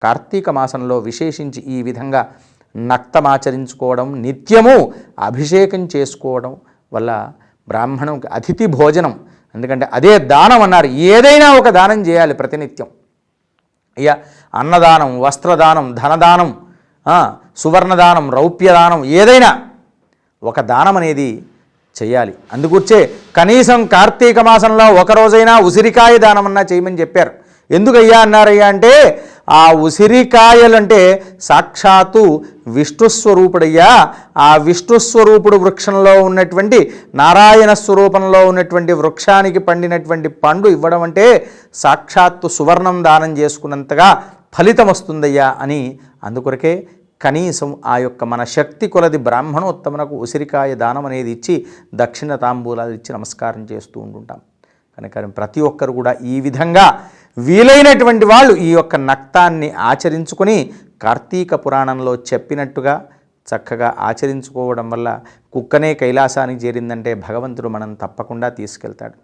కార్తీక మాసంలో విశేషించి ఈ విధంగా నక్తమాచరించుకోవడం, నిత్యము అభిషేకం చేసుకోవడం వల్ల బ్రాహ్మణంకి అతిథి భోజనం, ఎందుకంటే అదే దానం అన్నారు. ఏదైనా ఒక దానం చేయాలి ప్రతినిత్యం. ఇక అన్నదానం, వస్త్రదానం, ధనదానం, సువర్ణదానం, రౌప్యదానం, ఏదైనా ఒక దానం అనేది చేయాలి. అందుకూర్చే కనీసం కార్తీక మాసంలో ఒకరోజైనా ఉసిరికాయ దానమన్నా చేయమని చెప్పారు. ఎందుకయ్యా అన్నారయ్యా అంటే, ఆ ఉసిరికాయలంటే సాక్షాత్తు విష్ణుస్వరూపుడయ్యా. ఆ విష్ణుస్వరూపుడు వృక్షంలో ఉన్నటువంటి నారాయణ స్వరూపంలో ఉన్నటువంటి వృక్షానికి పండినటువంటి పండు ఇవ్వడం అంటే సాక్షాత్తు సువర్ణం దానం చేసుకున్నంతగా ఫలితం వస్తుందయ్యా అని. అందుకొరకే కనీసం ఆ యొక్క మన శక్తి కొలది బ్రాహ్మణోత్తమునకు ఉసిరికాయ దానం అనేది ఇచ్చి దక్షిణ తాంబూలాలు ఇచ్చి నమస్కారం చేస్తూ ఉంటుంటాం. కనుక ప్రతి ఒక్కరు కూడా ఈ విధంగా వీలైనటువంటి వాళ్ళు ఈ యొక్క నక్తాన్ని ఆచరించుకొని కార్తీక పురాణంలో చెప్పినట్టుగా చక్కగా ఆచరించుకోవడం వల్ల కుక్కనే కైలాసానికి చేరిందంటే భగవంతుడు మనం తప్పకుండా తీసుకెళ్తాడు.